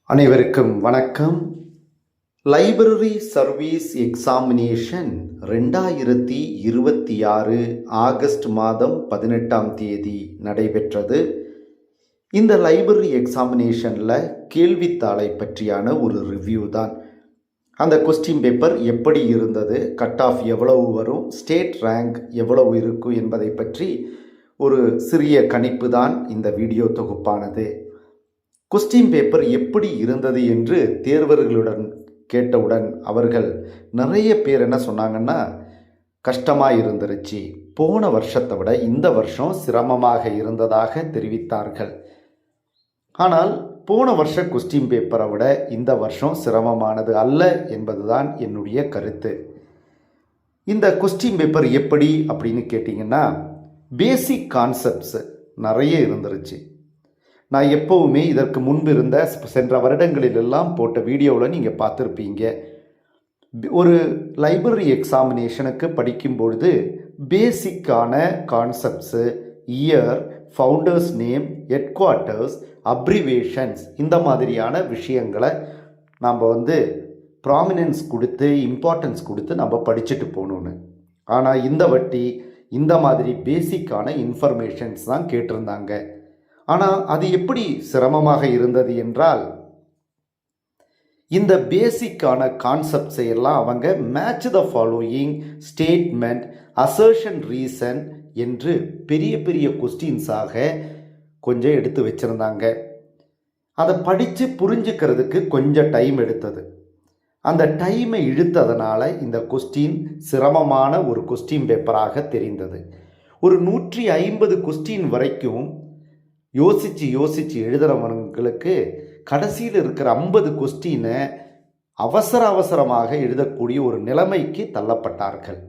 அனைவருக்கும் வணக்கம். Library service examination 2026 August மாதம் 18ஆம் தேதி நடைபெற்றது. இந்த லைப்ரரி எக்ஸாமினேஷனில் கேள்வித்தாளை பற்றியான ஒரு ரிவ்யூ தான். அந்த கொஸ்டின் பேப்பர் எப்படி இருந்தது, கட் ஆஃப் எவ்வளவு வரும், ஸ்டேட் ரேங்க் எவ்வளவு இருக்கும் என்பதை பற்றி ஒரு சிறிய கணிப்பு தான் இந்த வீடியோ தொகுப்பானது. கொஸ்டின் பேப்பர் எப்படி இருந்தது என்று தேர்வர்களுடன் கேட்டவுடன் அவர்கள் நிறைய பேர் என்ன சொன்னாங்கன்னா, கஷ்டமாக இருந்துருச்சு, போன வருஷத்தை விட இந்த வருஷம் சிரமமாக இருந்ததாக தெரிவித்தார்கள். ஆனால் போன வருஷ கொஸ்டின் பேப்பரை விட இந்த வருஷம் சிரமமானது அல்ல என்பதுதான் என்னுடைய கருத்து. இந்த கொஸ்டின் பேப்பர் எப்படி அப்படின்னு கேட்டிங்கன்னா, பேசிக் கான்செப்ட்ஸ் நிறைய இருந்துருச்சு. நான் எப்போவுமே இதற்கு முன்பு இருந்த சென்ற வருடங்களிலெல்லாம் போட்ட வீடியோவில் நீங்கள் பார்த்துருப்பீங்க. ஒரு லைப்ரரி எக்ஸாமினேஷனுக்கு படிக்கும்பொழுது பேசிக்கான concepts, year, founders name, head quarters, abbreviations, இந்த மாதிரியான விஷயங்களை நாம் ப்ராமினன்ஸ் கொடுத்து இம்பார்ட்டன்ஸ் கொடுத்து நம்ம படிச்சுட்டு போகணுன்னு. ஆனால் இந்த வாட்டி இந்த மாதிரி பேசிக்கான இன்ஃபர்மேஷன்ஸ் தான் கேட்டிருந்தாங்க. ஆனால் அது எப்படி சிரமமாக இருந்தது என்றால், இந்த பேசிக்கான கான்செப்ட்ஸை எல்லாம் அவங்க match the following statement, assertion, reason என்று பெரிய பெரிய கொஸ்டின்ஸாக கொஞ்சம் எடுத்து வச்சுருந்தாங்க. அதை படித்து புரிஞ்சுக்கிறதுக்கு கொஞ்சம் டைம் எடுத்தது. அந்த டைமை இழுத்ததுனால இந்த கொஸ்டின் சிரமமான ஒரு கொஸ்டின் பேப்பராக தெரிந்தது. ஒரு 150 கொஸ்டின் வரைக்கும் யோசித்து எழுதுகிறவங்களுக்கு கடைசியில் இருக்கிற 50 கொஸ்டினை அவசரமாக எழுதக்கூடிய ஒரு நிலைமைக்கு தள்ளப்பட்டார்கள்.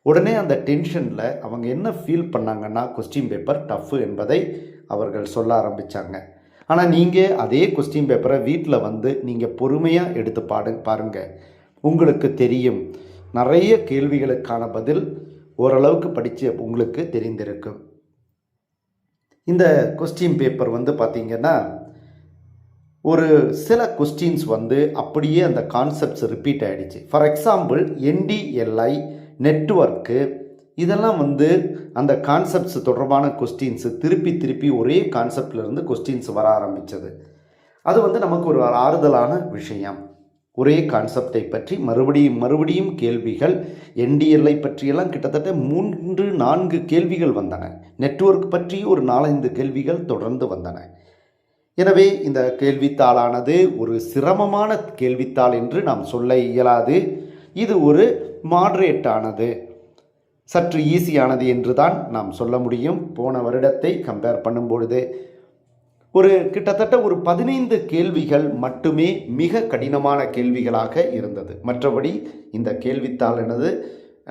உடனே அந்த டென்ஷனில் அவங்க என்ன ஃபீல் பண்ணாங்கன்னா, கொஸ்டின் பேப்பர் டஃப்பு என்பதை அவர்கள் சொல்ல ஆரம்பித்தாங்க. ஆனால் நீங்கள் அதே கொஸ்டின் பேப்பரை வீட்டில் நீங்கள் பொறுமையாக எடுத்து பாருங்கள். உங்களுக்கு தெரியும், நிறைய கேள்விகளுக்கான பதில் ஓரளவுக்கு படித்து உங்களுக்கு தெரிந்திருக்கும். இந்த கொஸ்டின் பேப்பர் பார்த்திங்கன்னா, ஒரு சில கொஸ்டின்ஸ் அப்படியே அந்த கான்செப்ட்ஸ் ரிப்பீட் ஆகிடுச்சு. ஃபார் எக்ஸாம்பிள், NDLI, நெட்வொர்க்கு, இதெல்லாம் அந்த கான்செப்ட்ஸ் தொடர்பான கொஸ்டின்ஸு திருப்பி ஒரே கான்செப்ட்லேருந்து கொஸ்டின்ஸ் வர ஆரம்பித்தது. அது நமக்கு ஒரு ஆறுதலான விஷயம். ஒரே கான்செப்டை பற்றி மறுபடியும் கேள்விகள். NDLI பற்றியெல்லாம் கிட்டத்தட்ட 3-4 கேள்விகள் வந்தன. நெட்வொர்க் பற்றி ஒரு 4-5 கேள்விகள் தொடர்ந்து வந்தன. எனவே இந்த கேள்வித்தாளானது ஒரு சிரமமான கேள்வித்தாள் என்று நாம் சொல்ல இயலாது. இது ஒரு மாடரேட்டானது, சற்று ஈஸியானது என்று தான் நாம் சொல்ல முடியும். போன வருடத்தை கம்பேர் பண்ணும்பொழுது கிட்டத்தட்ட ஒரு 15 கேள்விகள் மட்டுமே மிக கடினமான கேள்விகளாக இருந்தது. மற்றபடி இந்த கேள்வித்தாள் எனது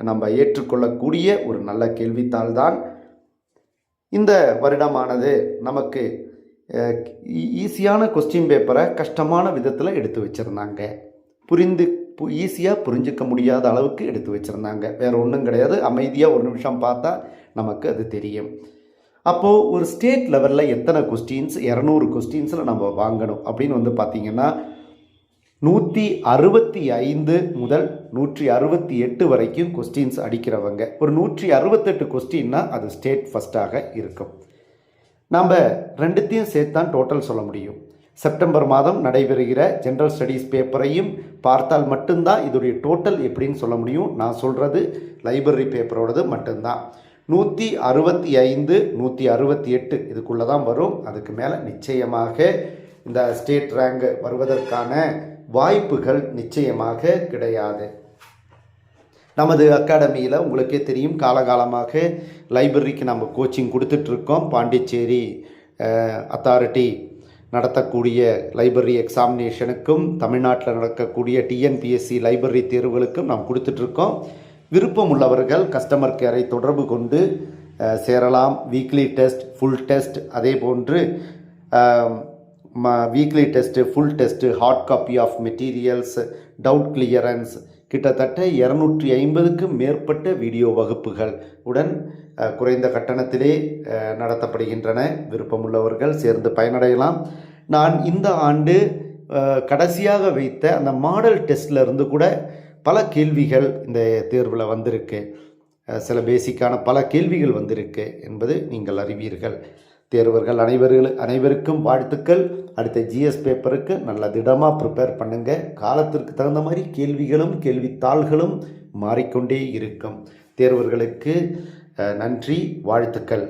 நம்ம ஏற்றுக்கொள்ளக்கூடிய ஒரு நல்ல கேள்வித்தாள் தான். இந்த வருடமானது நமக்கு ஈஸியான கொஸ்டின் பேப்பரை கஷ்டமான விதத்தில் எடுத்து வச்சுருந்தாங்க. ஈஸியாக புரிஞ்சிக்க முடியாத அளவுக்கு எடுத்து வச்சுருந்தாங்க. வேறு ஒன்றும் கிடையாது. அமைதியாக ஒரு நிமிஷம் பார்த்தா நமக்கு அது தெரியும். அப்போது ஒரு ஸ்டேட் லெவலில் எத்தனை கொஸ்டின்ஸ், 200 கொஸ்டின்ஸில் நம்ம வாங்கணும் அப்படின்னு பார்த்திங்கன்னா, 165 முதல் 168 வரைக்கும் கொஸ்டின்ஸ் அடிக்கிறவங்க. ஒரு 168 கொஸ்டின்னா அது ஸ்டேட் ஃபஸ்ட்டாக இருக்கும். நம்ம ரெண்டுத்தையும் சேர்த்து தான் டோட்டல் சொல்ல முடியும். செப்டம்பர் மாதம் நடைபெறுகிற ஜென்ரல் ஸ்டடீஸ் பேப்பரையும் பார்த்தால் மட்டும்தான் இதோடைய டோட்டல் எப்படின்னு சொல்ல முடியும். நான் சொல்கிறது லைப்ரரி பேப்பரோடது மட்டும்தான். 165, 168 இதுக்குள்ளே தான் வரும். அதுக்கு மேலே நிச்சயமாக இந்த ஸ்டேட் ரேங்க் வருவதற்கான வாய்ப்புகள் நிச்சயமாக கிடையாது. நமது அகாடமியில் உங்களுக்கே தெரியும், காலகாலமாக லைப்ரரிக்கு நம்ம கோச்சிங் கொடுத்துட்ருக்கோம். பாண்டிச்சேரி அத்தாரிட்டி நடத்தக்கூடிய லைப்ரரி எக்ஸாமினேஷனுக்கும் தமிழ்நாட்டில் நடக்கக்கூடிய TNPSC லைப்ரரி தேர்வுகளுக்கும் நாம் கொடுத்துட்ருக்கோம். விருப்பம் உள்ளவர்கள் கஸ்டமர் கேரை தொடர்பு கொண்டு சேரலாம். வீக்லி டெஸ்ட், ஃபுல் டெஸ்ட், அதே போன்று weekly test, full test, hard copy of materials, doubt clearance, கிட்டத்தட்ட 250க்கும் மேற்பட்ட வீடியோ வகுப்புகள் உடன் குறைந்த கட்டணத்திலே நடத்தப்படுகின்றன. விருப்பமுள்ளவர்கள் சேர்ந்து பயனடையலாம். நான் இந்த ஆண்டு கடைசியாக வைத்த அந்த மாடல் டெஸ்ட்டில் இருந்து கூட பல கேள்விகள் இந்த தேர்வில் வந்திருக்கு. சில பேசிக்கான பல கேள்விகள் வந்திருக்கு என்பது நீங்கள் அறிவீர்கள். தேர்வர்கள் அனைவருக்கும் வாழ்த்துக்கள். அடுத்த ஜிஎஸ் பேப்பருக்கு நல்ல திடமாக ப்ரிப்பேர் பண்ணுங்கள். காலத்திற்கு தகுந்த மாதிரி கேள்விகளும் கேள்வித்தாள்களும் மாறிக்கொண்டே இருக்கும். தேர்வர்களுக்கு நன்றி, வாழ்த்துக்கள்.